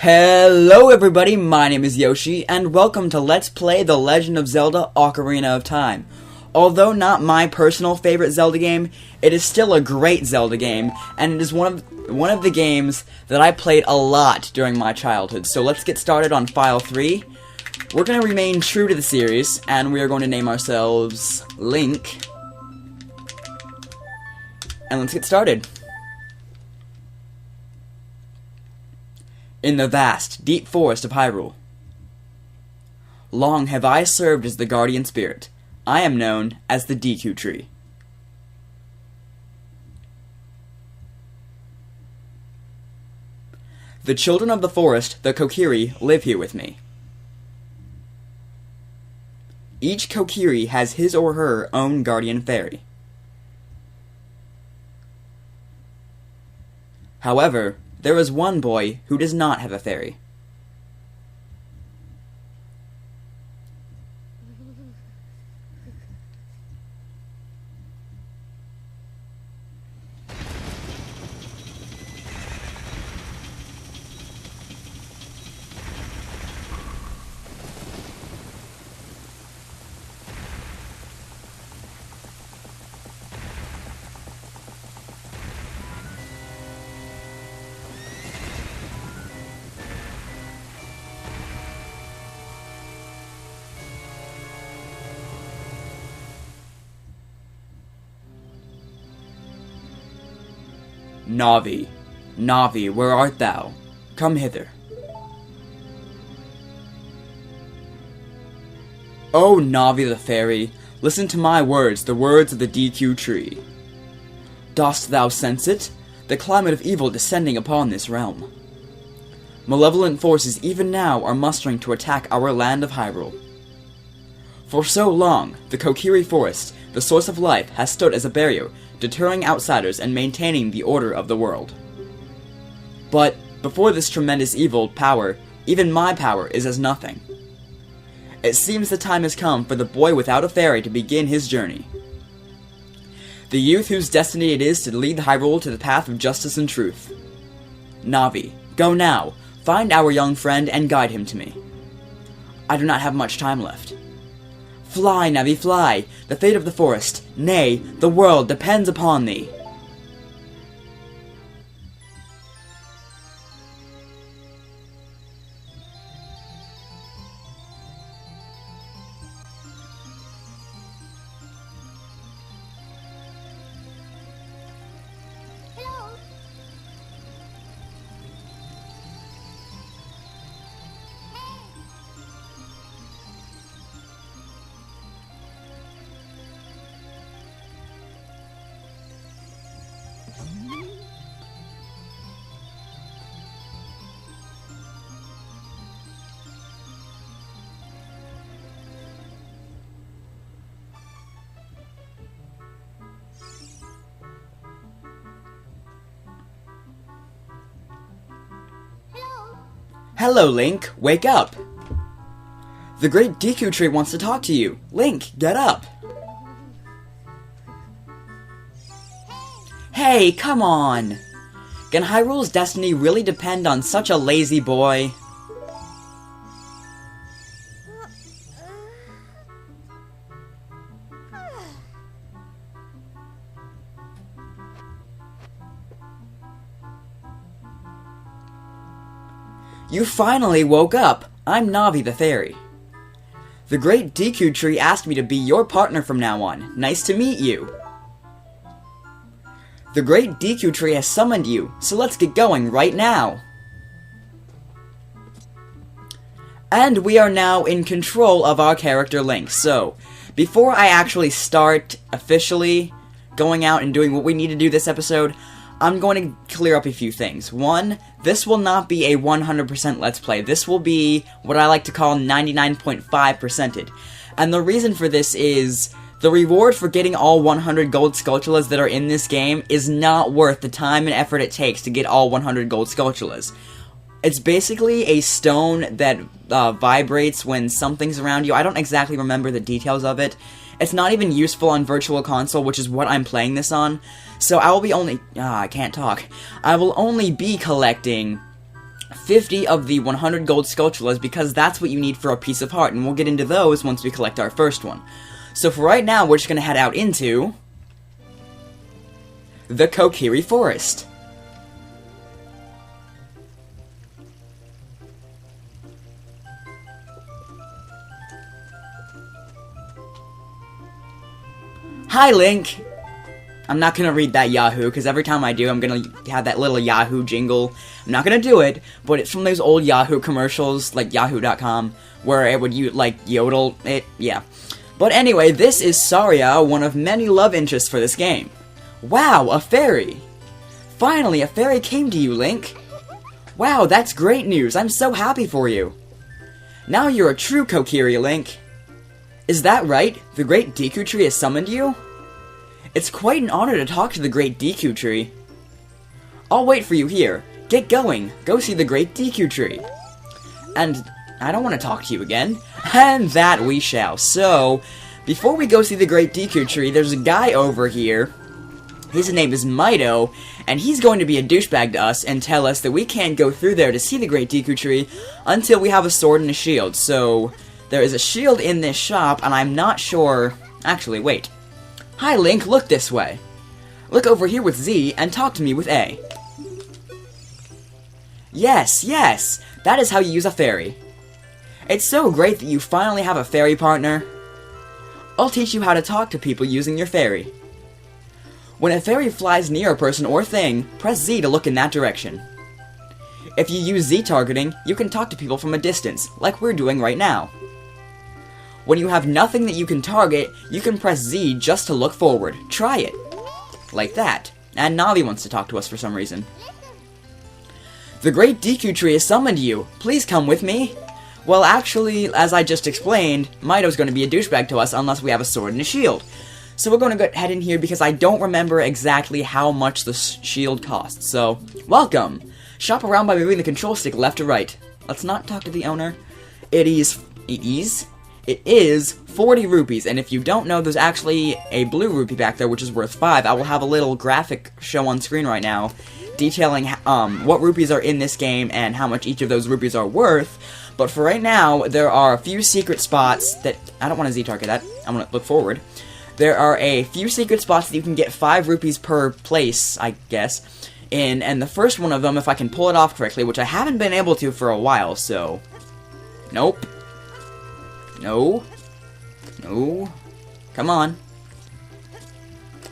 Hello everybody, my name is Yoshi, and welcome to Let's Play The Legend of Zelda Ocarina of Time. Although not my personal favorite Zelda game, it is still a great Zelda game, and it is one of the games that I played a lot during my childhood. So let's get started on File 3. We're going to remain true to the series, and we are going to name ourselves Link. And let's get started. In the vast, deep forest of Hyrule. Long have I served as the guardian spirit. I am known as the Deku Tree. The children of the forest, the Kokiri, live here with me. Each Kokiri has his or her own guardian fairy. However, there is one boy who does not have a fairy. Navi, Navi, where art thou? Come hither. O Navi the fairy, listen to my words, the words of the Deku Tree. Dost thou sense it? The climate of evil descending upon this realm. Malevolent forces even now are mustering to attack our land of Hyrule. For so long, the Kokiri Forest, the source of life, has stood as a barrier, deterring outsiders and maintaining the order of the world. But before this tremendous evil power, even my power is as nothing. It seems the time has come for the boy without a fairy to begin his journey. The youth whose destiny it is to lead Hyrule to the path of justice and truth. Navi, go now, find our young friend and guide him to me. I do not have much time left. Fly, Navi, fly! The fate of the forest, nay, the world depends upon thee! Hello, Link. Wake up. The great Deku Tree wants to talk to you. Link, get up. Hey, come on. Can Hyrule's destiny really depend on such a lazy boy? You finally woke up! I'm Navi the fairy. The great Deku Tree asked me to be your partner from now on. Nice to meet you. The great Deku Tree has summoned you, so let's get going right now. And we are now in control of our character Link, so before I actually start officially going out and doing what we need to do this episode, I'm going to clear up a few things. One, this will not be a 100% Let's Play. This will be what I like to call 99.5%ed. And the reason for this is the reward for getting all 100 gold Skulltulas that are in this game is not worth the time and effort it takes to get all 100 gold Skulltulas. It's basically a stone that vibrates when something's around you. I don't exactly remember the details of it. It's not even useful on Virtual Console, which is what I'm playing this on. So I will be only... I can't talk. I will only be collecting 50 of the 100 gold Skulltulas because that's what you need for a piece of heart, and we'll get into those once we collect our first one. So for right now, we're just going to head out into the Kokiri Forest. Hi, Link! I'm not gonna read that Yahoo, because every time I do, I'm gonna have that little Yahoo jingle. I'm not gonna do it, but it's from those old Yahoo commercials, like Yahoo.com, where it would, yodel it, yeah. But anyway, this is Saria, one of many love interests for this game. Wow, a fairy! Finally, a fairy came to you, Link! Wow, that's great news, I'm so happy for you! Now you're a true Kokiri, Link! Is that right? The Great Deku Tree has summoned you? It's quite an honor to talk to the Great Deku Tree. I'll wait for you here. Get going. Go see the Great Deku Tree. And I don't want to talk to you again. And that we shall. So, before we go see the Great Deku Tree, there's a guy over here. His name is Mito, and he's going to be a douchebag to us and tell us that we can't go through there to see the Great Deku Tree until we have a sword and a shield. So, there is a shield in this shop, and I'm not sure... Actually, wait. Hi, Link, look this way. Look over here with Z, and talk to me with A. Yes, yes! That is how you use a fairy. It's so great that you finally have a fairy partner. I'll teach you how to talk to people using your fairy. When a fairy flies near a person or thing, press Z to look in that direction. If you use Z targeting, you can talk to people from a distance, like we're doing right now. When you have nothing that you can target, you can press Z just to look forward. Try it. Like that. And Navi wants to talk to us for some reason. The Great Deku Tree has summoned you. Please come with me. Well, actually, as I just explained, Mito's going to be a douchebag to us unless we have a sword and a shield. So we're going to go head in here because I don't remember exactly how much the shield costs. So, welcome. Shop around by moving the control stick left to right. Let's not talk to the owner. It is 40 rupees, and if you don't know, there's actually a blue rupee back there, which is worth 5. I will have a little graphic show on screen right now, detailing what rupees are in this game and how much each of those rupees are worth. But for right now, there are a few secret spots that... I don't want to Z-target that. I want to look forward. There are a few secret spots that you can get 5 rupees per place, I guess, in, and the first one of them, if I can pull it off correctly, which I haven't been able to for a while, so... Nope. No. No. Come on.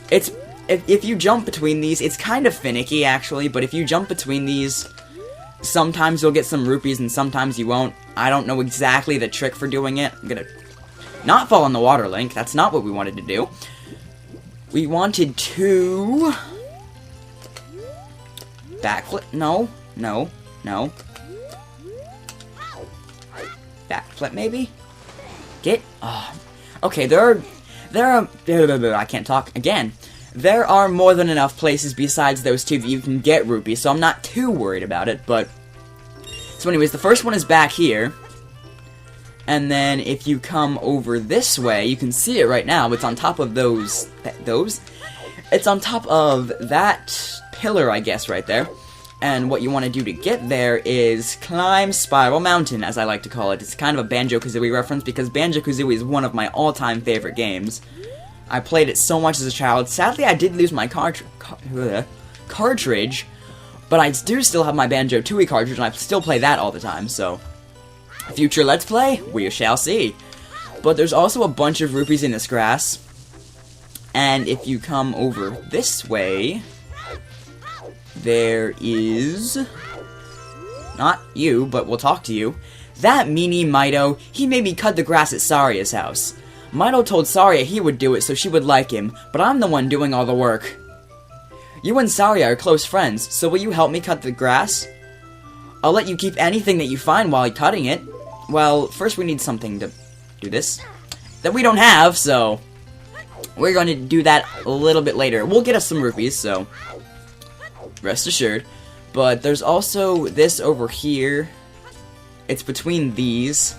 It's... If you jump between these, it's kind of finicky, actually, but if you jump between these, sometimes you'll get some rupees and sometimes you won't. I don't know exactly the trick for doing it. I'm gonna not fall in the water, Link. That's not what we wanted to do. We wanted to... Backflip? No. No. No. Backflip, maybe? Get... Oh. Okay, there are... I can't talk again. There are more than enough places besides those two that you can get rupees, so I'm not too worried about it, but... So anyways, the first one is back here. And then if you come over this way, you can see it right now. It's on top of those... It's on top of that pillar, I guess, right there. And what you want to do to get there is climb Spiral Mountain, as I like to call it. It's kind of a Banjo-Kazooie reference, because Banjo-Kazooie is one of my all-time favorite games. I played it so much as a child. Sadly, I did lose my cartridge, but I do still have my Banjo-Tooie cartridge, and I still play that all the time, so... Future Let's Play? We shall see. But there's also a bunch of rupees in this grass. And if you come over this way... There is... Not you, but we'll talk to you. That meanie Mito, he made me cut the grass at Saria's house. Mito told Saria he would do it so she would like him, but I'm the one doing all the work. You and Saria are close friends, so will you help me cut the grass? I'll let you keep anything that you find while cutting it. Well, first we need something to do this. That we don't have, so... We're going to do that a little bit later. We'll get us some rupees, so... Rest assured. But there's also this over here. It's between these.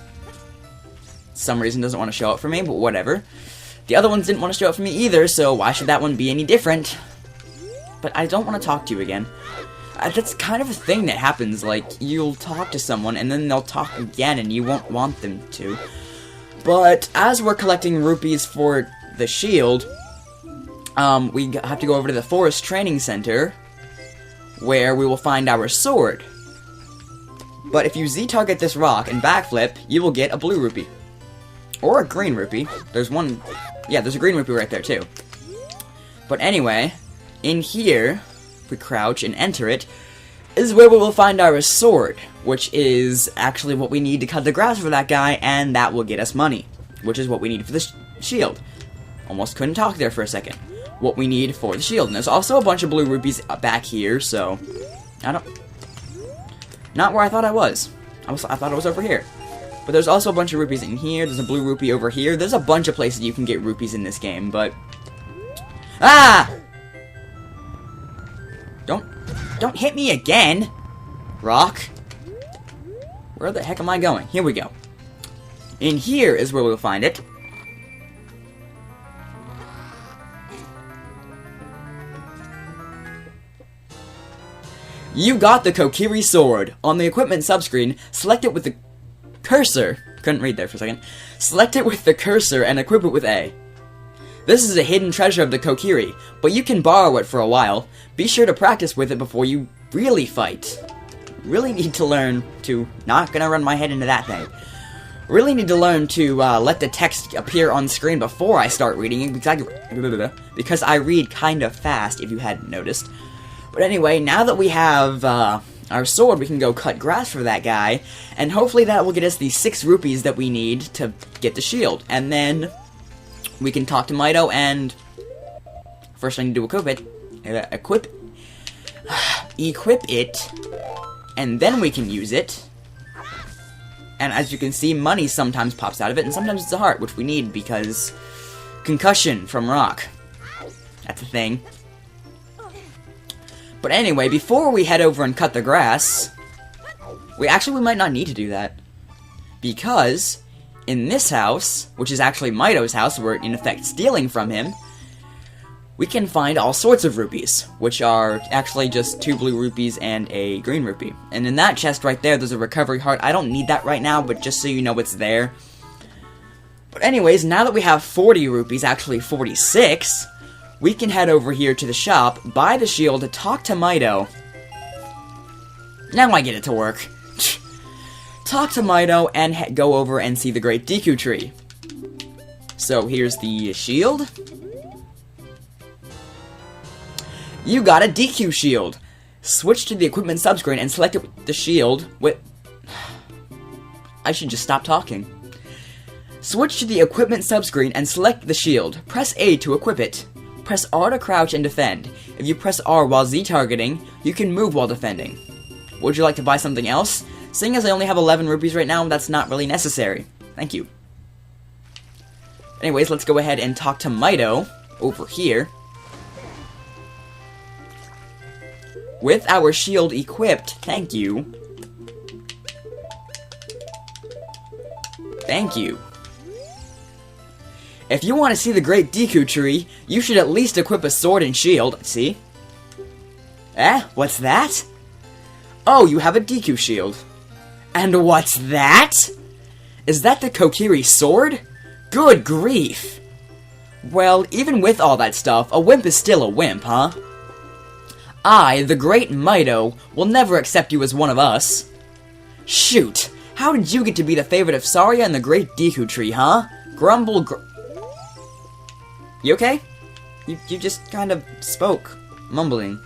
Some reason doesn't want to show up for me, but whatever. The other ones didn't want to show up for me either, so why should that one be any different? But I don't want to talk to you again. That's kind of a thing that happens, like, you'll talk to someone, and then they'll talk again, and you won't want them to. But, as we're collecting rupees for the shield, we have to go over to the Forest Training Center, where we will find our sword. But if you Z-target this rock and backflip, you will get a blue rupee. Or a green rupee. There's one... Yeah, there's a green rupee right there, too. But anyway, in here, if we crouch and enter it, is where we will find our sword, which is actually what we need to cut the grass for that guy, and that will get us money, which is what we need for the shield. Almost couldn't talk there for a second. What we need for the shield. And there's also a bunch of blue rupees back here, so... I don't... Not where I thought I was. I thought it was over here. But there's also a bunch of rupees in here. There's a blue rupee over here. There's a bunch of places you can get rupees in this game, but... Ah! Don't hit me again! Rock. Where the heck am I going? Here we go. In here is where we'll find it. You got the Kokiri sword. On the equipment subscreen, select it with the cursor. Couldn't read there for a second. Select it with the cursor and equip it with A. This is a hidden treasure of the Kokiri, but you can borrow it for a while. Be sure to practice with it before you really fight. Really need to learn to... Not gonna run my head into that thing. Really need to learn to let the text appear on screen before I start reading it, because I read kind of fast, if you hadn't noticed. But anyway, now that we have our sword, we can go cut grass for that guy, and hopefully that will get us the 6 rupees that we need to get the shield. And then we can talk to Mido, and first I need to equip it, and then we can use it. And as you can see, money sometimes pops out of it, and sometimes it's a heart, which we need because concussion from rock. That's a thing. But anyway, before we head over and cut the grass, we might not need to do that. Because, in this house, which is actually Mido's house, we're in effect stealing from him, we can find all sorts of rupees, which are actually just 2 blue rupees and a green rupee. And in that chest right there, there's a recovery heart. I don't need that right now, but just so you know it's there. But anyways, now that we have 40 rupees, actually 46... we can head over here to the shop, buy the shield, talk to Mido. Now I get it to work. Talk to Mido and go over and see the Great Deku Tree. So here's the shield. You got a DQ shield. Switch to the equipment subscreen and select it with the shield with... I should just stop talking. Switch to the equipment subscreen and select the shield. Press A to equip it. Press R to crouch and defend. If you press R while Z-targeting, you can move while defending. Would you like to buy something else? Seeing as I only have 11 rupees right now, that's not really necessary. Thank you. Anyways, let's go ahead and talk to Mido over here. With our shield equipped, thank you. Thank you. If you want to see the Great Deku Tree, you should at least equip a sword and shield. See? Eh? What's that? Oh, you have a Deku shield. And what's that? Is that the Kokiri sword? Good grief. Well, even with all that stuff, a wimp is still a wimp, huh? I, the great Mido, will never accept you as one of us. Shoot, how did you get to be the favorite of Saria and the Great Deku Tree, huh? You okay? You just kind of spoke, mumbling.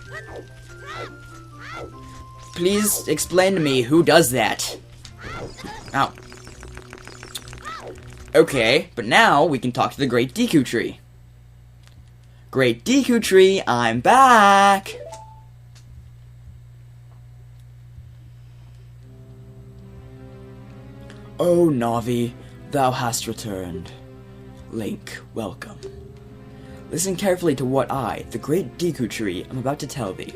Please explain to me who does that. Ow. Okay, but now we can talk to the Great Deku Tree. Great Deku Tree, I'm back! Oh, Navi, thou hast returned. Link, welcome. Listen carefully to what I, the Great Deku Tree, am about to tell thee.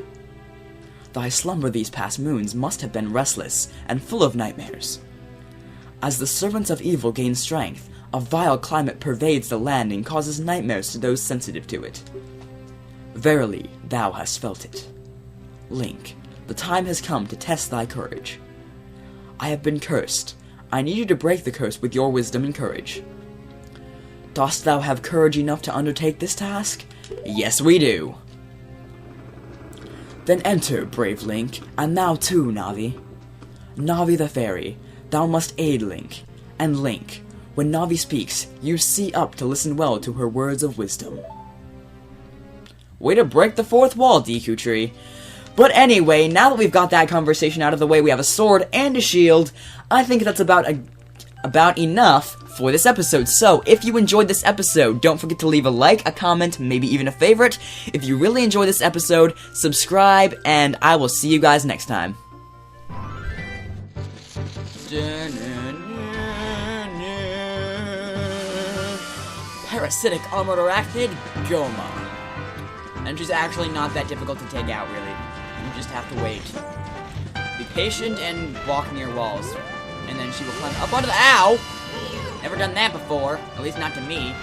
Thy slumber these past moons must have been restless and full of nightmares. As the servants of evil gain strength, a vile climate pervades the land and causes nightmares to those sensitive to it. Verily, thou hast felt it. Link, The time has come to test thy courage. I have been cursed. I need you to break the curse with your wisdom and courage. Dost thou have courage enough to undertake this task? Yes, we do. Then enter, brave Link, and thou too, Navi. Navi the fairy, thou must aid Link. And Link, when Navi speaks, you see up to listen well to her words of wisdom. Way to break the fourth wall, Deku Tree. But anyway, now that we've got that conversation out of the way, we have a sword and a shield. I think that's about enough for this episode. So, if you enjoyed this episode, don't forget to leave a like, a comment, maybe even a favorite. If you really enjoyed this episode, subscribe, and I will see you guys next time. Parasitic armored arachnid, Goma. And she's actually not that difficult to take out, really. You just have to wait. Be patient and walk near walls. And then she will climb up onto the— Ow! Never done that before. At least not to me.